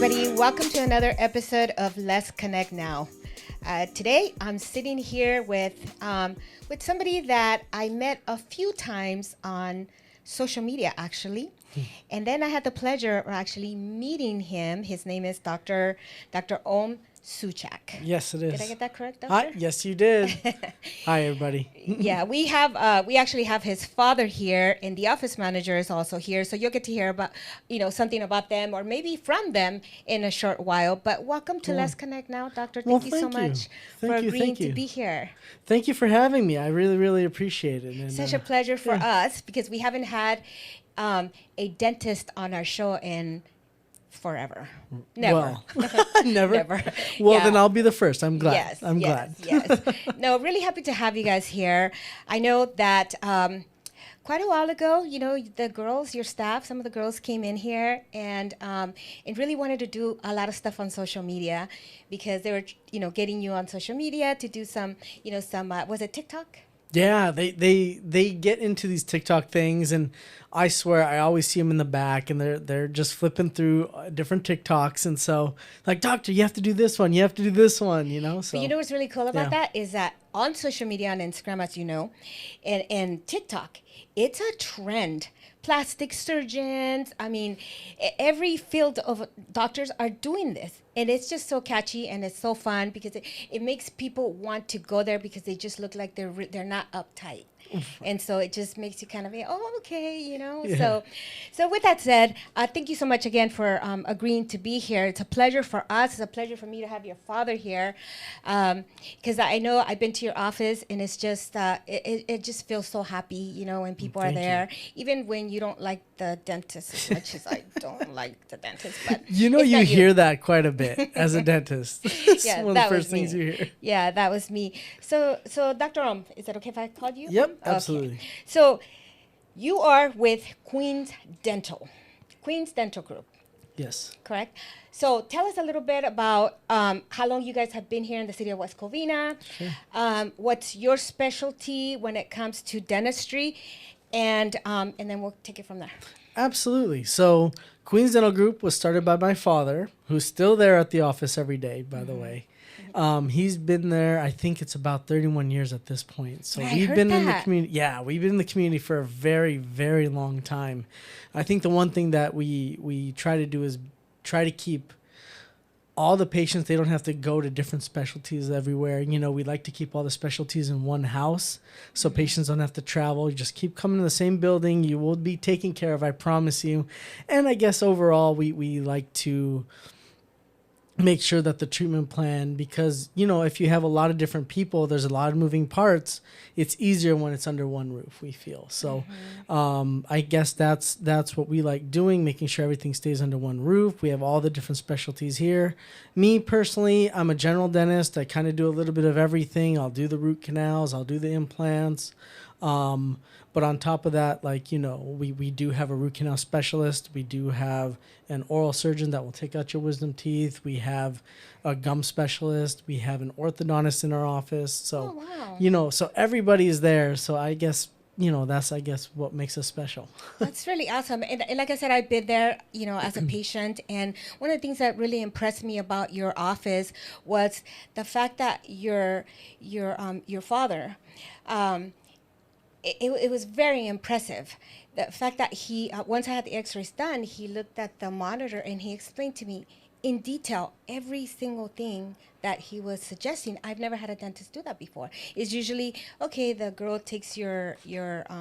everybody. Welcome to another episode of Let's Connect Now. Today, I'm sitting here with somebody that I met a few times on social media, actually. And then I had the pleasure of actually meeting him. His name is Dr. Om Suchak. Yes, it is. Did I get that correct, Doctor? Hi, yes, you did. Hi, everybody. Yeah, we actually have his father here, and the office manager is also here. So you'll get to hear about, something about them or maybe from them in a short while. But welcome to Let's Connect Now, Doctor. Thank you so much for agreeing to be here. Thank you for having me. I really, really appreciate it. And, such a pleasure for us because we haven't had a dentist on our show in forever. Never. Well, never. Never. Well, Yeah. Then I'll be the first. I'm glad. Yes, I'm glad. Yes. No, really happy to have you guys here. I know that quite a while ago, the girls, your staff, some of the girls came in here and really wanted to do a lot of stuff on social media because they were, getting you on social media to do some, was it TikTok? Yeah, they get into these TikTok things, and I swear I always see them in the back, and they're just flipping through different TikToks, and so like, doctor, you have to do this one, you have to do this one, So But what's really cool about that is that on social media, on Instagram, as you know, and TikTok, it's a trend. Plastic surgeons, every field of doctors are doing this. And it's just so catchy and it's so fun because it makes people want to go there because they just look like they're not uptight. And so it just makes you kind of, okay, Yeah. So with that said, thank you so much again for agreeing to be here. It's a pleasure for us. It's a pleasure for me to have your father here because I know I've been to your office and it's just, it just feels so happy, when people are there. Even when you don't like the dentist as much as I don't like the dentist. But you hear that quite a bit as a dentist. It's yeah, one of the first things you hear. Yeah, that was me. So Dr. is it okay if I called you? Yep. Absolutely. Okay. So you are with Queens Dental Group. Yes. Correct. So tell us a little bit about how long you guys have been here in the city of West Covina. Sure. What's your specialty when it comes to dentistry, and then we'll take it from there. Absolutely. So Queens Dental Group was started by my father, who's still there at the office every day, by the way. He's been there, I think it's about 31 years at this point. So we've been in the community. Yeah, we've been in the community for a very, very long time. I think the one thing that we try to do is try to keep all the patients, they don't have to go to different specialties everywhere. We like to keep all the specialties in one house so patients don't have to travel. You just keep coming to the same building. You will be taken care of, I promise you. And I guess overall, we like to make sure that the treatment plan, because if you have a lot of different people, there's a lot of moving parts, it's easier when it's under one roof, we feel. So I guess that's what we like doing, making sure everything stays under one roof. We have all the different specialties here. Me personally, I'm a general dentist. I kind of do a little bit of everything. I'll do the root canals, I'll do the implants, but on top of that, we do have a root canal specialist. We do have an oral surgeon that will take out your wisdom teeth. We have a gum specialist. We have an orthodontist in our office. So, wow. So everybody is there. So I guess, that's, what makes us special. That's really awesome. And like I said, I've been there, as a patient. And one of the things that really impressed me about your office was the fact that your father, it was very impressive. The fact that he, once I had the x-rays done, he looked at the monitor and he explained to me in detail every single thing that he was suggesting. I've never had a dentist do that before. It's usually, okay, the girl takes your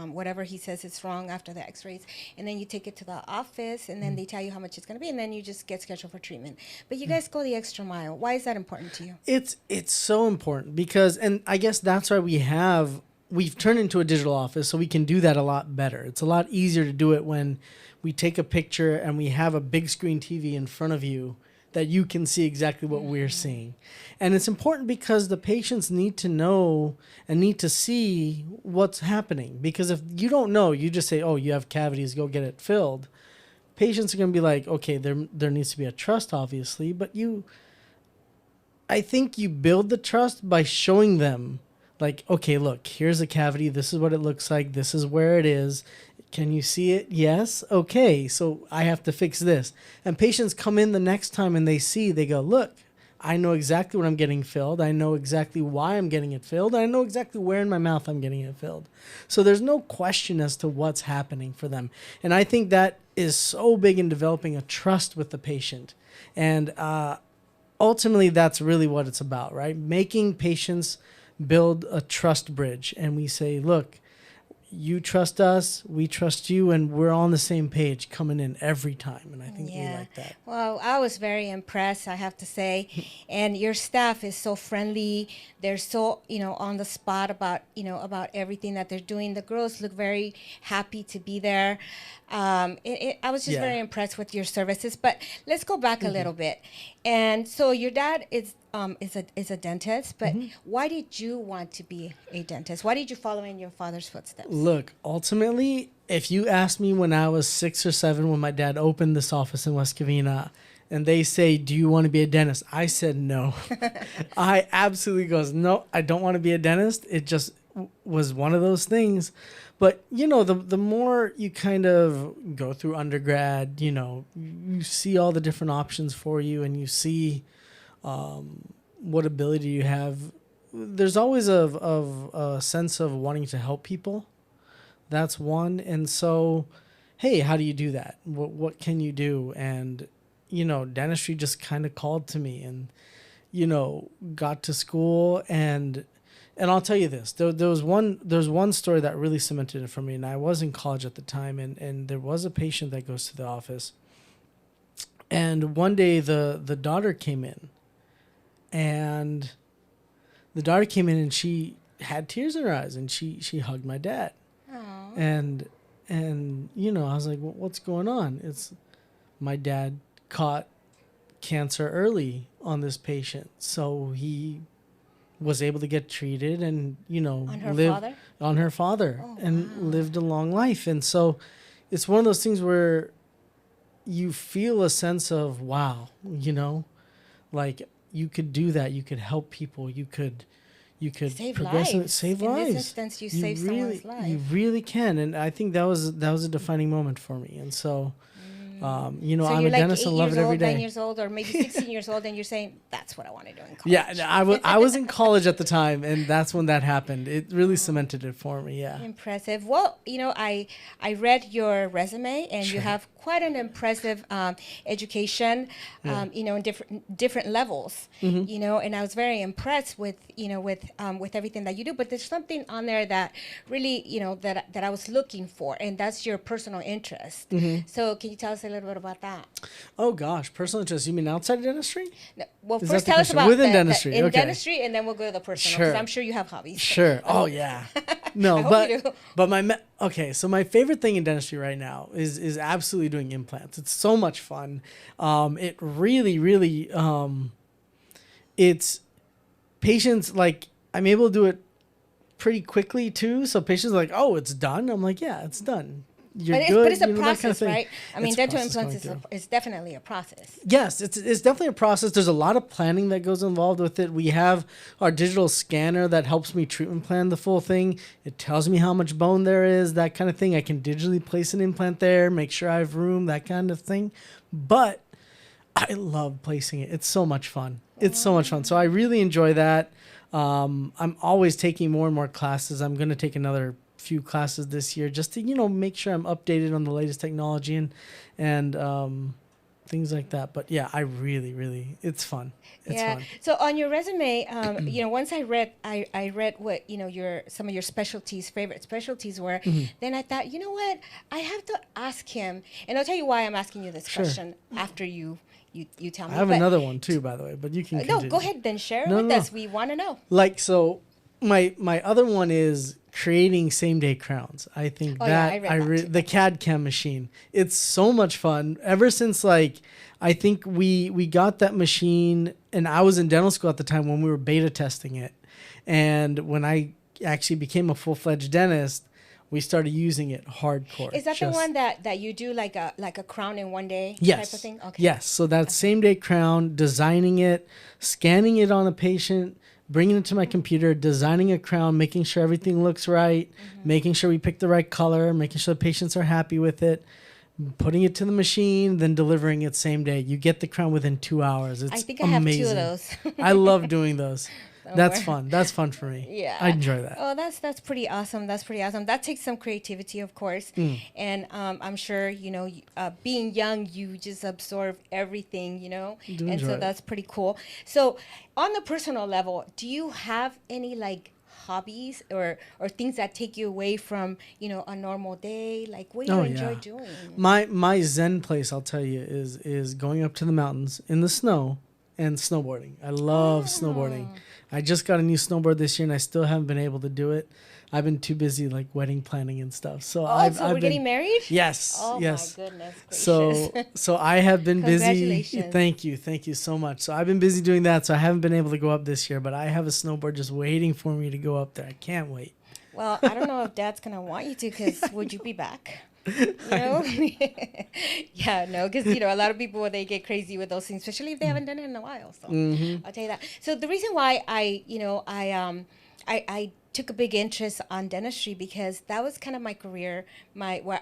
whatever he says is wrong after the x-rays, and then you take it to the office, and then they tell you how much it's going to be, and then you just get scheduled for treatment. But you guys go the extra mile. Why is that important to you? It's so important because, and I guess that's why we've turned into a digital office, so we can do that a lot better. It's a lot easier to do it when we take a picture and we have a big screen TV in front of you that you can see exactly what we're seeing. And it's important because the patients need to know and need to see what's happening. Because if you don't know, you just say, oh, you have cavities, go get it filled. Patients are going to be like, okay, there needs to be a trust, obviously, but I think you build the trust by showing them, like, okay, look, here's a cavity. This is what it looks like. This is where it is. Can you see it? Yes. Okay. So I have to fix this. And patients come in the next time and they go, look, I know exactly what I'm getting filled. I know exactly why I'm getting it filled. I know exactly where in my mouth I'm getting it filled. So there's no question as to what's happening for them. And I think that is so big in developing a trust with the patient. And ultimately, that's really what it's about, right? Making patients build a trust bridge. And we say, look, you trust us, we trust you, and we're on the same page coming in every time. And I think we like that. Well, I was very impressed, I have to say. And your staff is so friendly. They're so, on the spot about, about everything that they're doing. The girls look very happy to be there. I was just very impressed with your services. But let's go back a little bit. And so your dad is a dentist, but why did you want to be a dentist? Why did you follow in your father's footsteps? Look, ultimately, if you asked me when I was 6 or 7, when my dad opened this office in West Covina, and they say, do you want to be a dentist? I said no. I absolutely goes, no, I don't want to be a dentist. It just was one of those things. But, the more you kind of go through undergrad, you see all the different options for you, and you see what ability you have. There's always a sense of wanting to help people. That's one. And so, hey, how do you do that? What can you do? And, dentistry just kind of called to me, and, got to school. And I'll tell you this, there's one story that really cemented it for me. And I was in college at the time, and there was a patient that goes to the office. And one day the daughter came in. And the daughter came in and she had tears in her eyes, and she hugged my dad. Aww. And I was like, well, what's going on? It's my dad caught cancer early on this patient. So he was able to get treated and, on her father and lived a long life. And so it's one of those things where you feel a sense of, wow, like, you could do that. You could help people. You could save lives. In this instance, you save someone's life. You really can, and I think that was a defining moment for me. And so, so I'm you're a dentist and love it every day. 9 years old, or maybe 16 years old, and you're saying that's what I want to do in college. Yeah, I was in college at the time, and that's when that happened. It really cemented it for me. Yeah. Impressive. Well, I read your resume, and you have quite an impressive education, in different levels, and I was very impressed with everything that you do. But there's something on there that really, that I was looking for, and that's your personal interest. So can you tell us a little bit about that? Oh gosh, personal interest. You mean outside dentistry? No, well, first tell us about within dentistry. Dentistry, and then we'll go to the personal. Because I'm sure you have hobbies. Sure. Oh yeah. No, so my favorite thing in dentistry right now is absolutely doing implants. It's so much fun. It really, really, it's patients, like, I'm able to do it pretty quickly too. So patients are like, oh, it's done. I'm like, yeah, it's done. But it's a process, right? I mean, dental implants is definitely a process. Yes, it's definitely a process. There's a lot of planning that goes involved with it. We have our digital scanner that helps me treatment plan the full thing. It tells me how much bone there is, that kind of thing. I can digitally place an implant there, make sure I have room, that kind of thing. But I love placing it. It's so much fun. It's so much fun. So I really enjoy that. I'm always taking more and more classes. I'm going to take another few classes this year just to make sure I'm updated on the latest technology and things like that. But yeah, I really it's fun. It's fun. So on your resume, once I read what some of your favorite specialties were. Then I thought, you know what, I have to ask him, and I'll tell you why I'm asking you this question after you tell me. I have another one too, by the way, but you can continue. No, go ahead then, share it with us. We want to know. Like, so my other one is creating same-day crowns. I think the CAD/CAM machine. It's so much fun. Ever since, like, I think we got that machine, and I was in dental school at the time when we were beta testing it. And when I actually became a full-fledged dentist, we started using it hardcore. Is that the one that you do like a crown in one day type of thing? Okay. Yes. So that same-day crown, designing it, scanning it on a patient, bringing it to my computer, designing a crown, making sure everything looks right, making sure we pick the right color, making sure the patients are happy with it, putting it to the machine, then delivering it same day. You get the crown within 2 hours. It's I think amazing. I have 2 of those. I love doing those. That's Somewhere. fun. That's fun for me. Yeah, I enjoy that. Oh, that's pretty awesome. That's pretty awesome. That takes some creativity, of course, and I'm sure being young, you just absorb everything, Do and enjoy so it. that's pretty cool. So, on the personal level, do you have any like hobbies or things that take you away from a normal day? Like, what do you enjoy doing? My Zen place, I'll tell you, is going up to the mountains in the snow and snowboarding. I love snowboarding. I just got a new snowboard this year, and I still haven't been able to do it. I've been too busy like wedding planning and stuff. So We're getting married? Yes. Oh yes. my goodness gracious. So I have been busy. Congratulations. Thank you so much. So I've been busy doing that. So I haven't been able to go up this year, but I have a snowboard just waiting for me to go up there. I can't wait. Well, I don't know if Dad's gonna want you to, because would you be back? Yeah, no, because a lot of people, they get crazy with those things, especially if they haven't done it in a while. So I'll tell you that. So the reason why I took a big interest on dentistry, because that was kind of my career,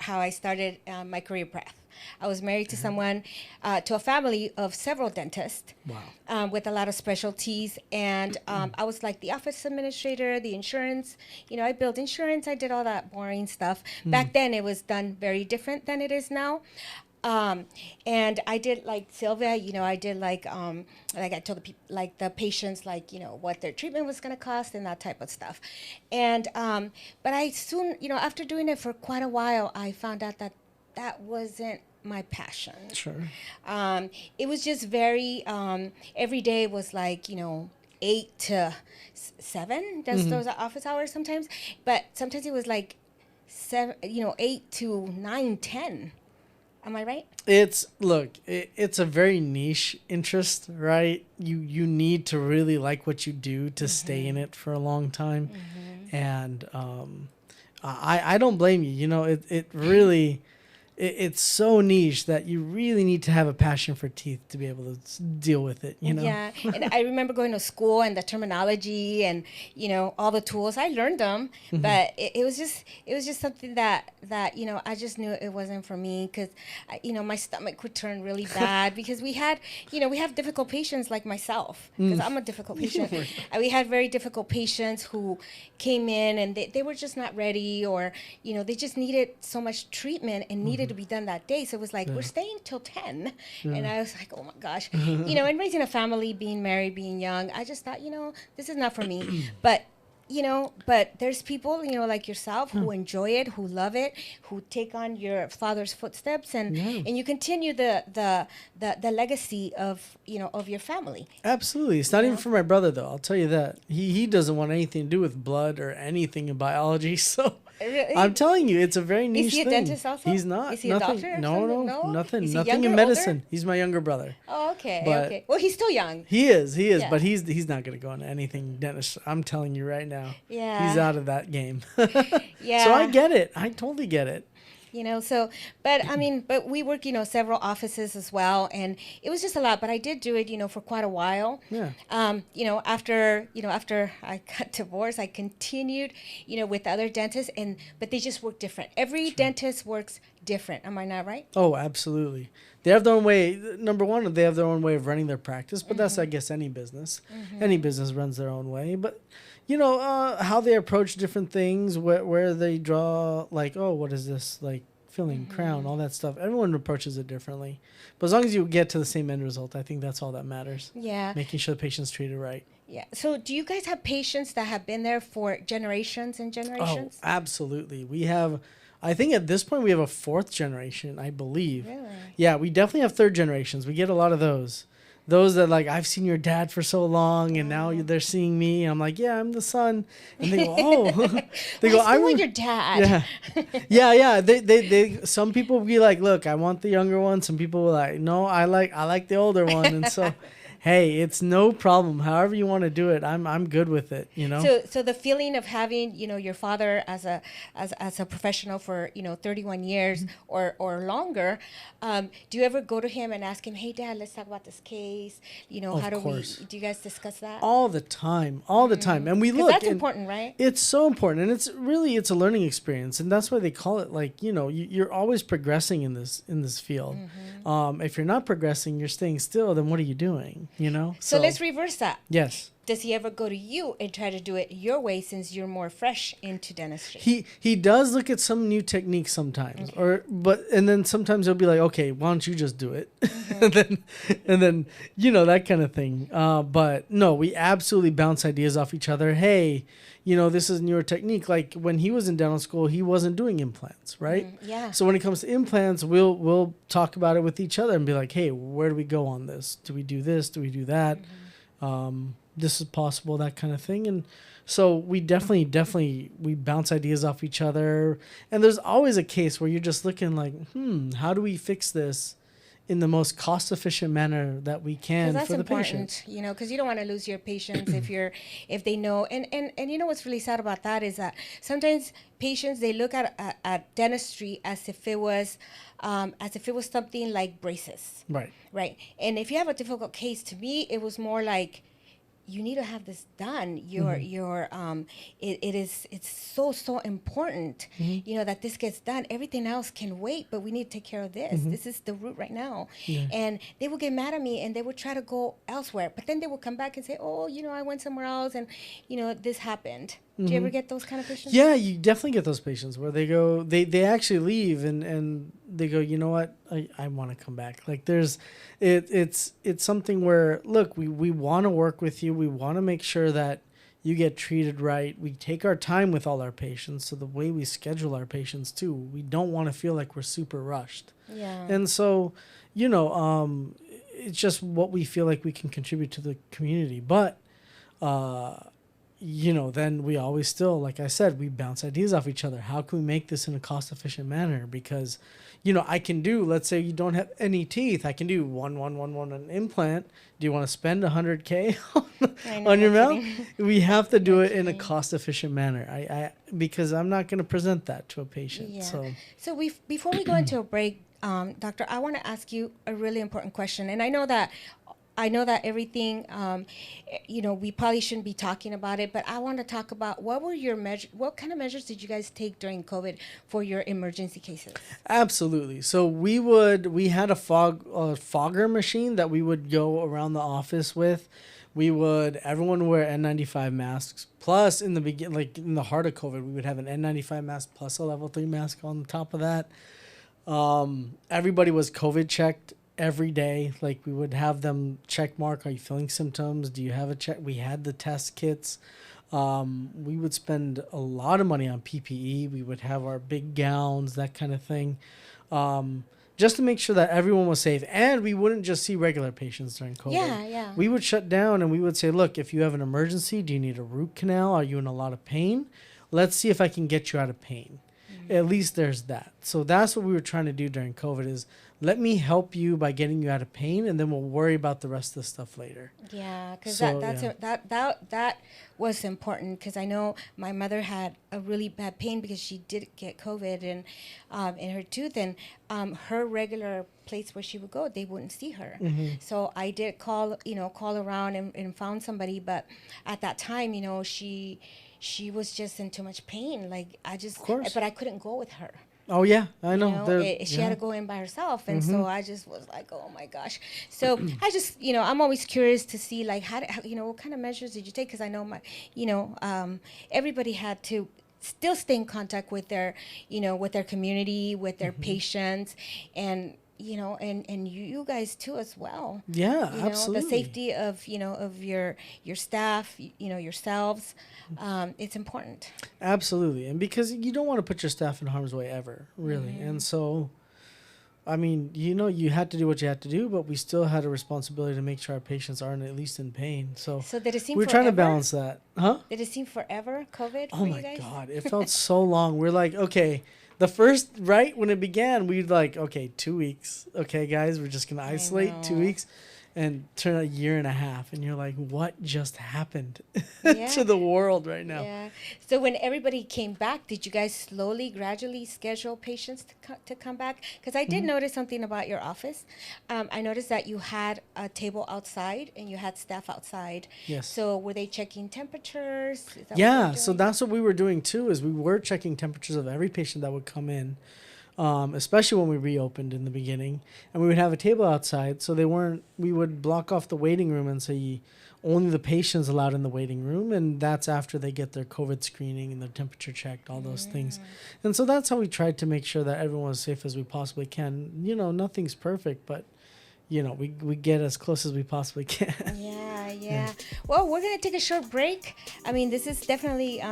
how I started my career path. I was married to someone, to a family of several dentists. Wow. With a lot of specialties. And I was like the office administrator, the insurance. I built insurance. I did all that boring stuff. Back then, it was done very different than it is now. And I did like Sylvia, I did like I told the patients, what their treatment was going to cost and that type of stuff. And, but I soon, after doing it for quite a while, I found out that wasn't my passion. Sure. It was just very, every day was like, 8 to 7. Those are office hours sometimes. But sometimes it was like 8 to 9, 10. Am I right? It's a very niche interest, right? You need to really like what you do to stay in it for a long time. And I don't blame you. It really it's so niche that you really need to have a passion for teeth to be able to deal with it, Yeah, and I remember going to school and the terminology and, all the tools. I learned them, but it was just something that, I just knew it wasn't for me, because, my stomach would turn really bad because we have difficult patients like myself, because I'm a difficult patient. And we had very difficult patients who came in and they were just not ready, or, they just needed so much treatment and needed to be done that day. So it was like, we're staying till 10. And I was like, oh my gosh, and raising a family, being married, being young, I just thought, this is not for me. But there's people, like yourself, who enjoy it, who love it, who take on your father's footsteps, and you continue the legacy of your family. Absolutely. It's not even for my brother, though. I'll tell you that. He doesn't want anything to do with blood or anything in biology. So Really? I'm telling you, it's a very niche thing. Is he a dentist also? He's not. Is he nothing, a doctor or no, something? no, nothing. Is he Nothing younger, in medicine. older? He's my younger brother. Oh, okay. But okay. Well, he's still young. He is, Yeah. but he's not going to go into anything dentist. I'm telling you right now. Yeah. He's out of that game. Yeah. So I get it. I totally get it. But we work, several offices as well, and it was just a lot, but I did do it, for quite a while. Yeah. After I got divorced, I continued, with other dentists, but they just work different. Every dentist works different. Am I not right? Oh, absolutely. They have their own way. Number one, they have their own way of running their practice, but that's, I guess, any business. Any business runs their own way, but how they approach different things, where they draw, like, oh, what is this, like filling, crown, all that stuff. Everyone approaches it differently, but as long as you get to the same end result, I think that's all that matters. Yeah. Making sure the patient's treated right. Yeah. So do you guys have patients that have been there for generations and generations? Oh, absolutely. We have, I think at this point we have a 4th generation, I believe. Really? Yeah, we definitely have 3rd generations. We get a lot of those. Those that, like, I've seen your dad for so long, and now they're seeing me. And I'm like, yeah, I'm the son. And they go, oh. They go, I want your dad. Yeah. They some people be like, look, I want the younger one. Some people are like, no, I like the older one. And so, hey, it's no problem. However you want to do it, I'm good with it, you know? So the feeling of having, your father as a professional for, 31 years or longer, do you ever go to him and ask him, hey, Dad, let's talk about this case? Of How course. do you guys discuss that? All the time. All the time. And we 'Cause look. that's important, right? It's so important. And it's a learning experience. And that's why they call it, like, you're always progressing in this field. If you're not progressing, you're staying still, then what are you doing? So let's reverse that. Yes. Does he ever go to you and try to do it your way since you're more fresh into dentistry? He does look at some new techniques sometimes, and then sometimes he'll be like, okay, why don't you just do it, and then that kind of thing. But no, we absolutely bounce ideas off each other. Hey, this is newer technique. Like when he was in dental school, he wasn't doing implants, right? Yeah. So when it comes to implants, we'll talk about it with each other and be like, hey, where do we go on this? Do we do this? Do we do that? This is possible, that kind of thing. And so we definitely we bounce ideas off each other. And there's always a case where you're just looking like, how do we fix this in the most cost efficient manner that we can for the patient? Because you don't want to lose your patients if they know. And what's really sad about that is that sometimes patients, they look at dentistry as if it was something like braces. Right. Right. And if you have a difficult case, to me, it was more like, you need to have this done. It's so important, that this gets done. Everything else can wait, but we need to take care of this. This is the root right now. Yeah. And they would get mad at me and they would try to go elsewhere, but then they would come back and say, oh, I went somewhere else and, this happened. Do you ever get those kind of patients? Yeah, you definitely get those patients where they go, they actually leave and they go, you know what, I want to come back. Like it's something where, look, we want to work with you. We want to make sure that you get treated right. We take our time with all our patients. So the way we schedule our patients too, we don't want to feel like we're super rushed. Yeah. And so, it's just what we feel like we can contribute to the community. But, then we always still, like I said, we bounce ideas off each other. How can we make this in a cost efficient manner? Because, I can do, let's say you don't have any teeth. I can do one an implant. Do you want to spend $100K on your mouth? We have to do it in a cost efficient manner. Because I'm not going to present that to a patient. Yeah. So before we go into a break, Doctor, I want to ask you a really important question. And I know that everything, we probably shouldn't be talking about it, but I want to talk about what what kind of measures did you guys take during COVID for your emergency cases? Absolutely. So we had a fogger machine that we would go around the office with. Everyone would wear N95 masks. Plus in the heart of COVID, we would have an N95 mask plus a level 3 mask on top of that. Everybody was COVID checked every day. Like we would have them check mark, are you feeling symptoms? Do you have a check? We had the test kits. We would spend a lot of money on PPE. We would have our big gowns, that kind of thing. Just to make sure that everyone was safe. And we wouldn't just see regular patients during COVID. Yeah. We would shut down and we would say, look, if you have an emergency, do you need a root canal? Are you in a lot of pain? Let's see if I can get you out of pain. At least there's that. So that's what we were trying to do during COVID is let me help you by getting you out of pain, and then we'll worry about the rest of the stuff later. Yeah, because that was important because I know my mother had a really bad pain because she did get COVID and in her tooth, and her regular place where she would go, they wouldn't see her. So I did call around and found somebody, but at that time, she was just in too much pain. But I couldn't go with her. Oh yeah, I know. She had to go in by herself, and so I just was like, oh my gosh. So I just, I'm always curious to see like how what kind of measures did you take? Because I know everybody had to still stay in contact with their, with their community, with their patients, and and you guys too as well. Yeah, absolutely. The safety of of your staff, yourselves, it's important. Absolutely, and because you don't want to put your staff in harm's way ever, really. And so, I mean, you had to do what you had to do, but we still had a responsibility to make sure our patients aren't at least in pain. So did it seem we're trying to balance that, huh? Did it seem forever, COVID? Oh my God, it felt so long. We're like, okay. The first, right when it began, we'd like, okay, 2 weeks. Okay, guys, we're just going to isolate 2 weeks. and turn a year and a half, and you're like, what just happened Yeah. to the world right now? Yeah. So when everybody came back, did you guys slowly, gradually schedule patients to come back? Because I did notice something about your office. I noticed that you had a table outside and you had staff outside. Yes. So were they checking temperatures? Is that what Yeah, they were so doing? that's what we were doing too, is we were checking temperatures of every patient that would come in, especially when we reopened in the beginning. And we would have a table outside, so we would block off the waiting room and say only the patients allowed in the waiting room, and that's after they get their COVID screening and their temperature checked, all those things. And so that's how we tried to make sure that everyone was safe as we possibly can. Nothing's perfect, but we get as close as we possibly can. Yeah. Well, we're going to take a short break. I mean, this is definitely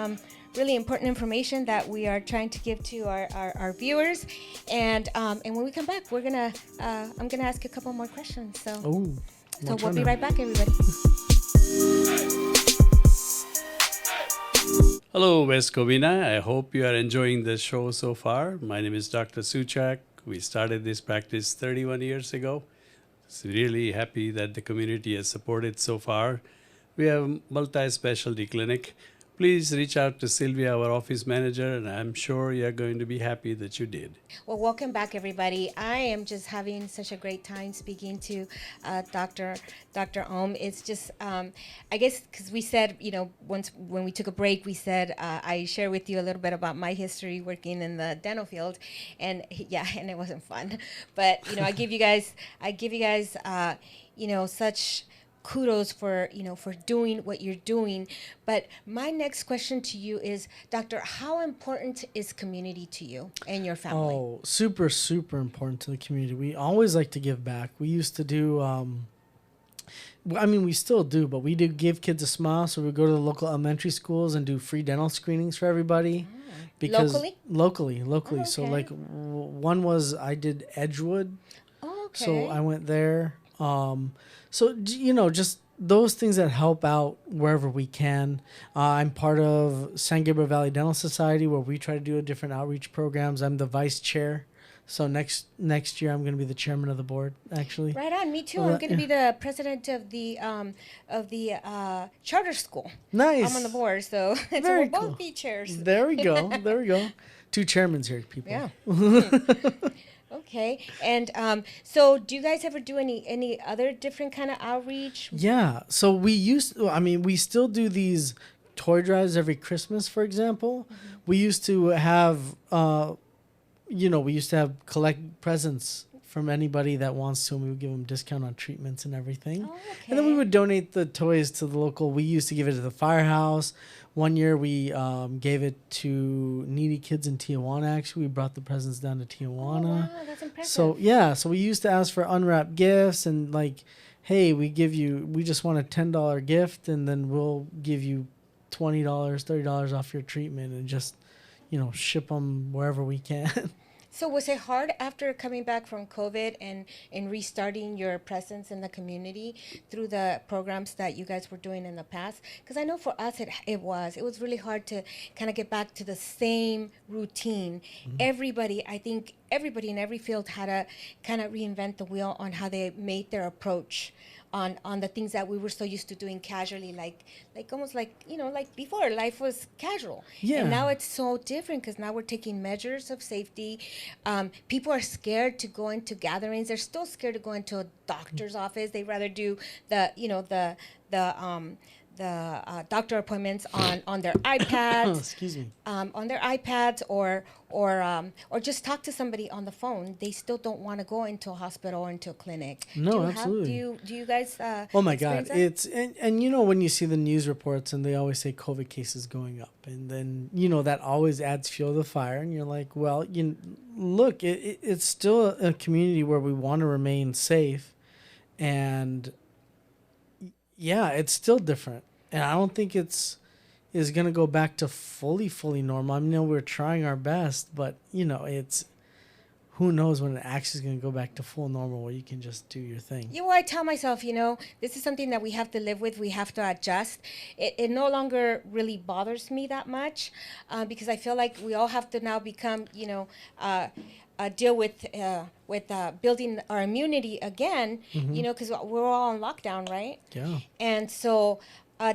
really important information that we are trying to give to our viewers. And when we come back, I'm going to ask you a couple more questions. So, we'll be right back, everybody. Hello, westcovina. I hope you are enjoying the show so far. My name is Dr. Suchak. We started this practice 31 years ago. So really happy that the community has supported so far. We have a multi-specialty clinic. Please reach out to Sylvia, our office manager, and I'm sure you're going to be happy that you did. Well, welcome back, everybody. I am just having such a great time speaking to Dr. Ohm. It's just, I guess, because we said, once when we took a break, we said I share with you a little bit about my history working in the dental field, and and it wasn't fun. But I give you guys, such kudos for doing what you're doing. But my next question to you is, Doctor, how important is community to you and your family? Oh, super, super important to the community. We always like to give back. We used to do, we still do, but we do give kids a smile. So we go to the local elementary schools and do free dental screenings for everybody. Because locally. Oh, okay. So like one was, I did Edgewood. Oh, okay. So I went there. So, just those things that help out wherever we can. I'm part of San Gabriel Valley Dental Society, where we try to do different outreach programs. I'm the vice chair. So next year, I'm going to be the chairman of the board, actually. Right on. Me too. I'm going to be the president of the charter school. Nice. I'm on the board, so Very we'll cool. both be chairs. There we go. 2 chairmans here, people. Yeah. Okay. And so do you guys ever do any other different kind of outreach? Yeah. So we still do these toy drives every Christmas, for example. Mm-hmm. We used to have, collect presents from anybody that wants to, and we would give them discount on treatments and everything. Oh, okay. And then we would donate the toys to the local. We used to give it to the firehouse. One year we gave it to needy kids in Tijuana. Actually, we brought the presents down to Tijuana. Oh, wow, that's impressive. So we used to ask for unwrapped gifts and like, hey, we just want a $10 gift, and then we'll give you $20, $30 off your treatment, and just, ship them wherever we can. So was it hard after coming back from COVID and restarting your presence in the community through the programs that you guys were doing in the past? Because I know for us it was really hard to kind of get back to the same routine. Mm-hmm. I think everybody in every field had to kind of reinvent the wheel on how they made their approach on the things that we were so used to doing casually, like almost like before life was casual. Yeah. And now it's so different because now we're taking measures of safety. People are scared to go into gatherings. They're still scared to go into a doctor's office. They'd rather do the doctor appointments on their iPads. Excuse me. On their iPads or just talk to somebody on the phone. They still don't want to go into a hospital or into a clinic. No, absolutely. Do you guys? Oh my God! That? It's and when you see the news reports and they always say COVID cases going up, and then that always adds fuel to the fire, and you're like, well, look, it's still a community where we want to remain safe, and yeah, it's still different, and I don't think is going to go back to fully normal. I know we're trying our best, but it's who knows when it actually is going to go back to full normal where you can just do your thing. You know, I tell myself, this is something that we have to live with. We have to adjust. It no longer really bothers me that much because I feel like we all have to now become, deal with building our immunity again, because we're all on lockdown, right? Yeah. And so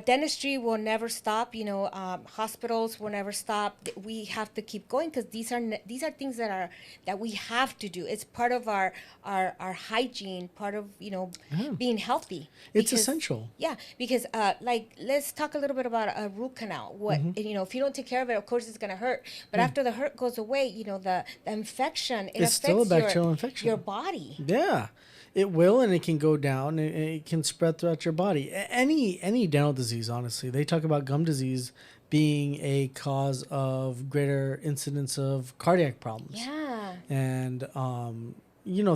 dentistry will never stop. Hospitals will never stop. We have to keep going because these are things that we have to do. It's part of our hygiene, part of being healthy. It's essential. Yeah, because let's talk a little bit about a root canal. What if you don't take care of it, of course it's gonna hurt. But after the hurt goes away, the infection It's still a bacterial infection. Your body. Yeah. It will, and it can go down. It can spread throughout your body. Any dental disease, honestly. They talk about gum disease being a cause of greater incidence of cardiac problems. Yeah. And,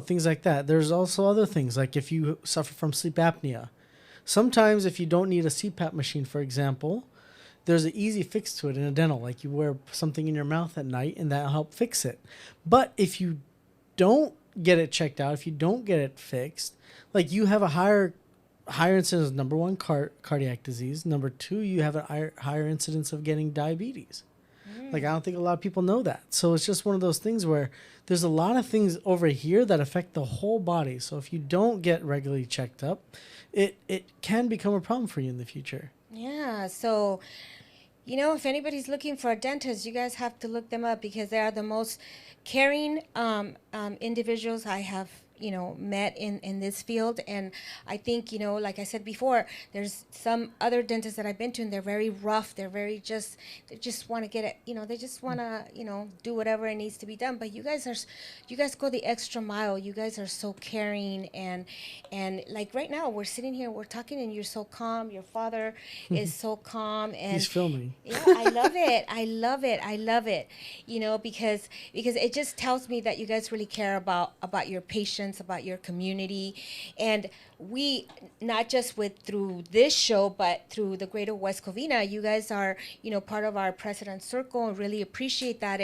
things like that. There's also other things, like if you suffer from sleep apnea. Sometimes if you don't need a CPAP machine, for example, there's an easy fix to it in a dental. Like you wear something in your mouth at night, and that'll help fix it. But if you don't get it checked out, if you don't get it fixed, like you have a higher incidence of number one cardiac disease, number two you have a higher incidence of getting diabetes. Like I don't think a lot of people know that. So it's just one of those things where there's a lot of things over here that affect the whole body. So if you don't get regularly checked up, it can become a problem for you in the future. Yeah. So if anybody's looking for a dentist, you guys have to look them up because they are the most caring individuals I have met in this field. And I think like I said before, there's some other dentists that I've been to, and they're very rough. They're very they just want to get it, they just want to do whatever it needs to be done. But you guys go the extra mile. You guys are so caring, and like right now we're sitting here, we're talking, and you're so calm. Your father is so calm, and he's filming. Yeah, I love it. I love it. Because it just tells me that you guys really care about your patients, about your community. And we, not just through this show, but through the Greater West Covina, you guys are part of our President's Circle, and really appreciate that.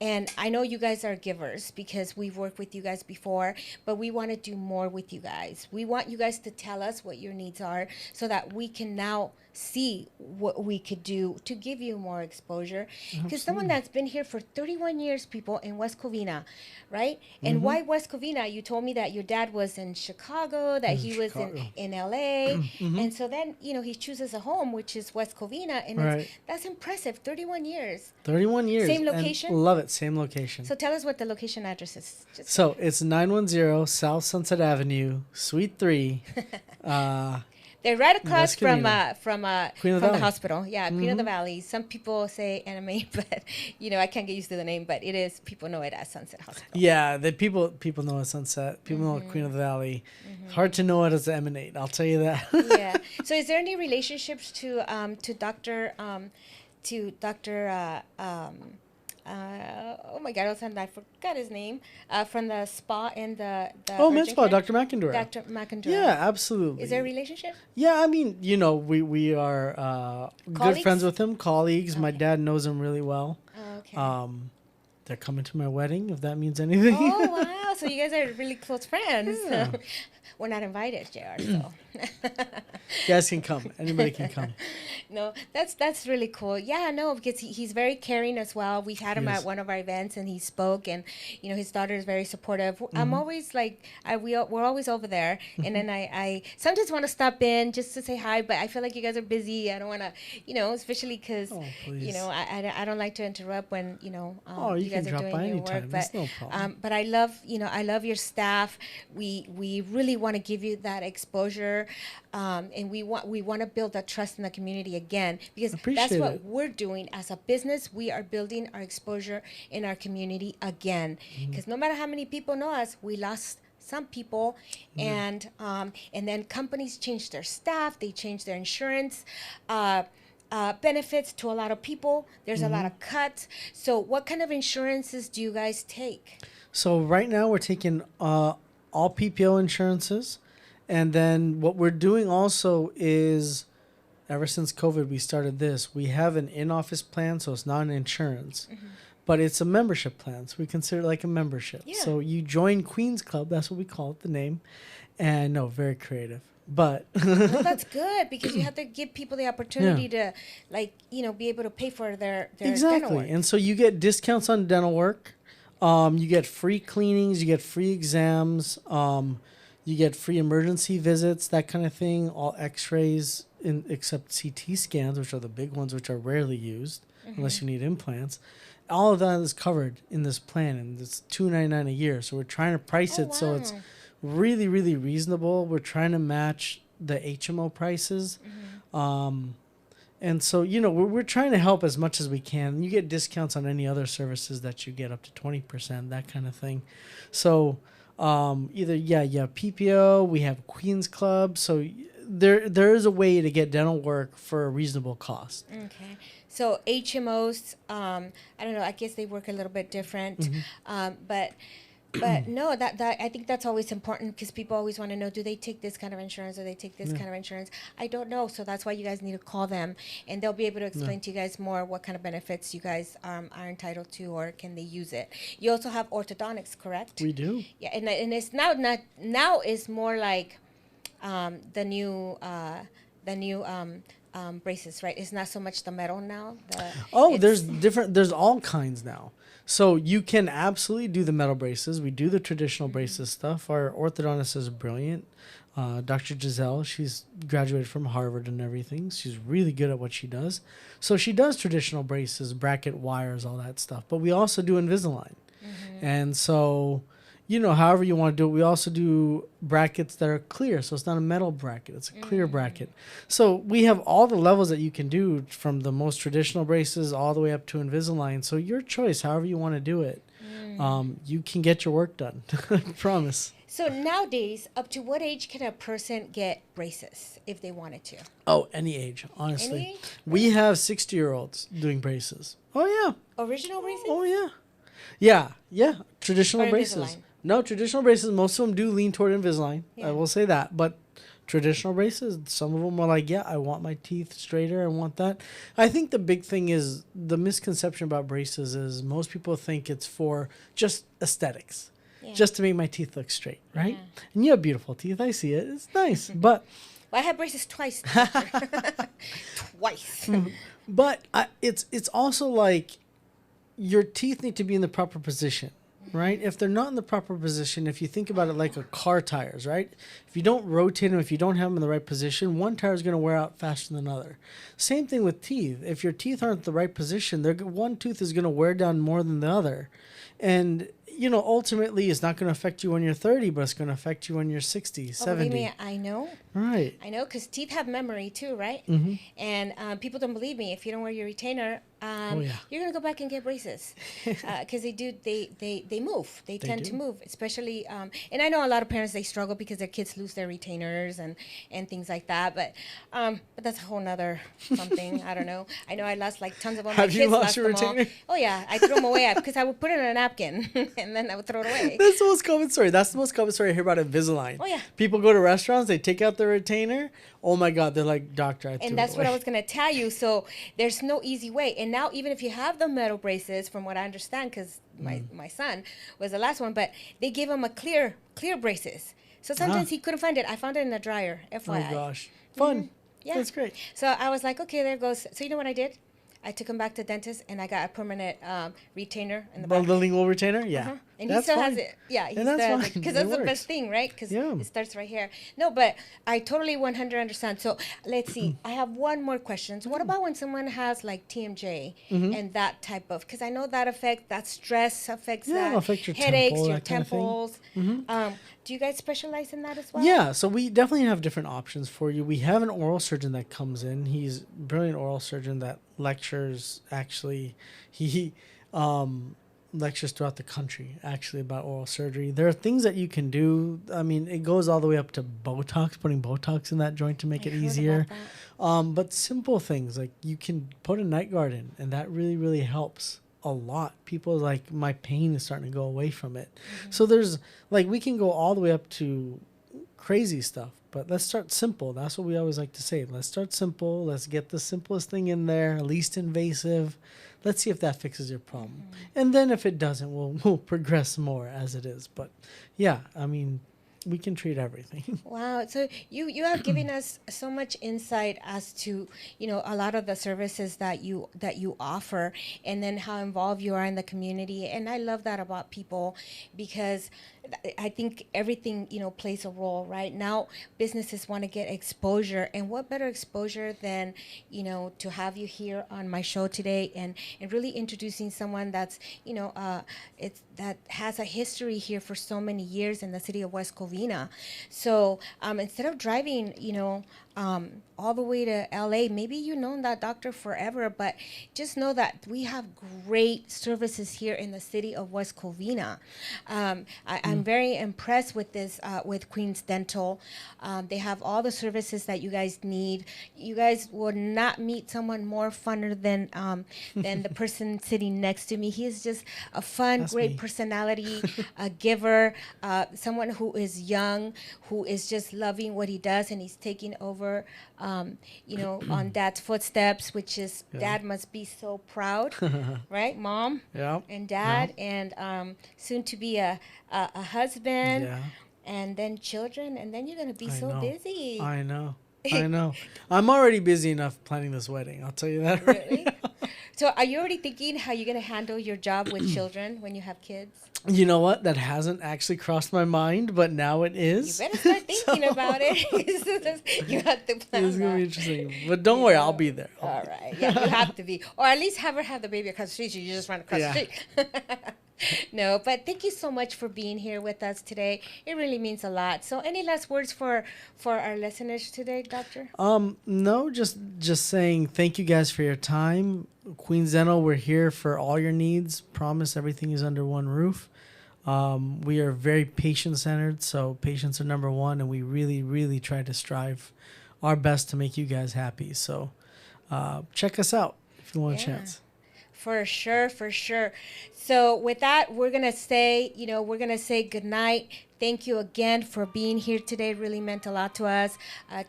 And I know you guys are givers because we've worked with you guys before, but we want to do more with you guys. We want you guys to tell us what your needs are so that we can now see what we could do to give you more exposure. Because someone that's been here for 31 years, people, in West Covina, right? And why West Covina? You told me that your dad was in Chicago, that he was in LA. And so then, he chooses a home, which is West Covina. And that's impressive. 31 years. 31 years. Same location? And love it. Same location. So tell us what the location address is. So it's 910 South Sunset Avenue, Suite 3. They're right across from the hospital. Yeah, Queen of the Valley. Some people say anime, but I can't get used to the name. But people know it as Sunset Hospital. Yeah, people know it Sunset. People know it Queen of the Valley. Hard to know it as Emanate. I'll tell you that. Yeah. So is there any relationships to Doctor oh my God, I forgot his name, from the spa and the med spa, Dr. McIndoe. Dr. McIndoe. Yeah, absolutely. Is there a relationship? Yeah, I mean, we are good friends with him, colleagues. Okay. My dad knows him really well. Oh, okay. They're coming to my wedding, if that means anything. Oh, wow. So you guys are really close friends. Yeah. We're not invited, JR, so. You guys can come. Anybody can come. No, that's really cool. Yeah, no, because he's very caring as well. We've had him at one of our events, and he spoke, and his daughter is very supportive. I'm always like, we're always over there, and then I sometimes want to stop in just to say hi, but I feel like you guys are busy. I don't want to, especially because I don't like to interrupt when you guys are doing your work. But no problem. But I love your staff. We really want to give you that exposure, and we want to build that trust in the community again, because that's what we're doing as a business. We are building our exposure in our community again, because no matter how many people know us, we lost some people, and then companies change their staff, they change their insurance benefits to a lot of people. There's a lot of cuts. So what kind of insurances do you guys take? So right now we're taking all PPO insurances. And then what we're doing also is, ever since COVID we started this, we have an in-office plan, so it's not an insurance. but it's a membership plan. So we consider it like a membership. Yeah. So you join Queen's Club. That's what we call it, the name. And no, very creative. But Well, that's good because you have to give people the opportunity to, like, be able to pay for their dental work. And so you get discounts on dental work. You get free cleanings. You get free exams. You get free emergency visits, that kind of thing. All X-rays, except CT scans, which are the big ones, which are rarely used unless you need implants. All of that is covered in this plan, and it's $299 a year. So we're trying to price it so it's really, really reasonable. We're trying to match the HMO prices. And so, we're trying to help as much as we can. You get discounts on any other services that you get up to 20%, that kind of thing. So either, PPO, we have Queen's Club. So there is a way to get dental work for a reasonable cost. Okay. So HMOs, I don't know, I guess they work a little bit different. But no, that I think that's always important because people always want to know, do they take this kind of insurance or they take this kind of insurance? I don't know. So that's why you guys need to call them and they'll be able to explain to you guys more what kind of benefits you guys are entitled to or can they use it. You also have orthodontics, correct? We do. Yeah, and it's now is more like the new braces, right? It's not so much the metal now. There's all kinds now. So you can absolutely do the metal braces. We do the traditional braces stuff. Our orthodontist is brilliant. Dr. Giselle, she's graduated from Harvard and everything. She's really good at what she does. So she does traditional braces, bracket wires, all that stuff. But we also do Invisalign. And so, however you want to do it, we also do brackets that are clear. So it's not a metal bracket. It's a clear bracket. So we have all the levels that you can do from the most traditional braces all the way up to Invisalign. So your choice, however you want to do it, you can get your work done. I promise. So nowadays, up to what age can a person get braces if they wanted to? Oh, any age, honestly. Any age? We have 60-year-olds doing braces. Oh, yeah. Original braces? Oh, yeah. Traditional Or braces. Invisalign? No, traditional braces, most of them do lean toward Invisalign. Yeah. I will say that. But traditional braces, some of them are like, I want my teeth straighter. I want that. I think the big thing is the misconception about braces is most people think it's for just aesthetics. Just to make my teeth look straight, right? Yeah. And you have beautiful teeth. I see it. It's nice. But Well, I had braces twice. Twice. but it's also like your teeth need to be in the proper position, right? If they're not in the proper position, if you think about it like a car tires, right? If you don't rotate them, if you don't have them in the right position, one tire is going to wear out faster than another. Same thing with teeth. If your teeth aren't in the right position, one tooth is going to wear down more than the other. And ultimately, it's not going to affect you when you're 30, but it's going to affect you when you're 60, 70. Believe me, I know. Right. I know, because teeth have memory too, right? And people don't believe me. If you don't wear your retainer, you're going to go back and get braces. Because they move. They tend to move, especially, and I know a lot of parents, they struggle because their kids lose their retainers and things like that. But that's a whole nother something. I don't know. I know I lost like tons of them. Have you lost your retainer? Oh, yeah. I threw them away because I would put it in a napkin and then I would throw it away. That's the most common story. That's the most common story I hear about Invisalign. Oh, yeah. People go to restaurants, they take out their retainer. Oh, my God. They're like, doctor, I threw And that's it what I away. was going to tell you. So there's no easy way. And now even if you have the metal braces, from what I understand, because my son was the last one, but they give him a clear braces. So sometimes he couldn't find it. I found it in the dryer, FYI. Oh, gosh. Fun. Yeah. That's great. So I was like, okay, there goes. So you know what I did? I took him back to dentist and I got a permanent retainer in the back. The lingual retainer? Yeah. And That's he still fine. has it. Yeah, he And that's still has it. fine. Because It that's the works. best thing, right? Because Yeah. it starts right here. No, but I totally 100 understand. So let's see. I have one more question. So what about when someone has like TMJ and that type of, because I know that stress affects Yeah, it'll that. affect your headaches, temple, your that kind of thing. temples. Do you guys specialize in that as well? Yeah, so we definitely have different options for you. We have an oral surgeon that comes in. He's a brilliant oral surgeon that lectures, actually. He lectures throughout the country, actually, about oral surgery. There are things that you can do. I mean, it goes all the way up to Botox, putting Botox in that joint to make it heard easier. about But simple things, like you can put a night guard in, and that really, really helps a lot. People like, my pain is starting to go away from it. So there's, like, we can go all the way up to crazy stuff. But let's start simple. That's what we always like to say. Let's start simple. Let's get the simplest thing in there, least invasive. Let's see if that fixes your problem. And then if it doesn't, we'll progress more as it is. But yeah, I mean, we can treat everything. Wow. So you have given us so much insight as to, a lot of the services that you offer, and then how involved you are in the community. And I love that about people, because I think everything, plays a role. Right now, businesses want to get exposure, and what better exposure than, to have you here on my show today, and really introducing someone that's, that has a history here for so many years in the city of West Covina. So instead of driving, all the way to LA, maybe you've known that doctor forever, but just know that we have great services here in the city of West Covina. I'm very impressed with this, with Queen's Dental. They have all the services that you guys need. You guys would not meet someone more funner than the person sitting next to me. He is just a fun, That's great me. personality, a giver, someone who is young, who is just loving what he does, and he's taking over, on Dad's footsteps, which is, Dad must be so proud, right, Mom? Yeah. And Dad, and soon to be a husband, Yeah. and then children, and then you're gonna be so know. busy. I know. I'm already busy enough planning this wedding. I'll tell you that right Really? now. So are you already thinking how you're gonna handle your job with children when you have kids? You know what? That hasn't actually crossed my mind, but now it You is. better start thinking about it. You have to plan It's gonna be that. interesting. But don't worry, I'll be there. All right. Yeah, you have to be. Or at least have her have the baby across the street, so you just run across the street. No, but thank you so much for being here with us today. It really means a lot. So any last words for our listeners today, Doctor? No, just saying thank you guys for your time. Queen's Dental, we're here for all your needs. Promise everything is under one roof. We are very patient-centered, so patients are number one, and we really, really try to strive our best to make you guys happy. So check us out if you want a chance. For sure, for sure. So with that, we're going to say, good night. Thank you again for being here today. It really meant a lot to us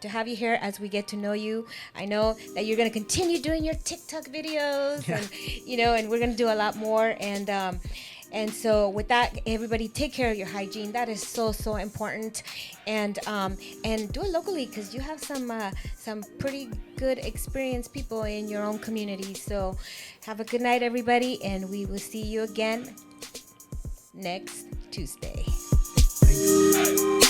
to have you here as we get to know you. I know that you're going to continue doing your TikTok videos, and we're going to do a lot more. And so with that, everybody take care of your hygiene. That is so, so important. And do it locally, because you have some pretty good experienced people in your own community. So have a good night, everybody, and we will see you again next Tuesday. Thank you.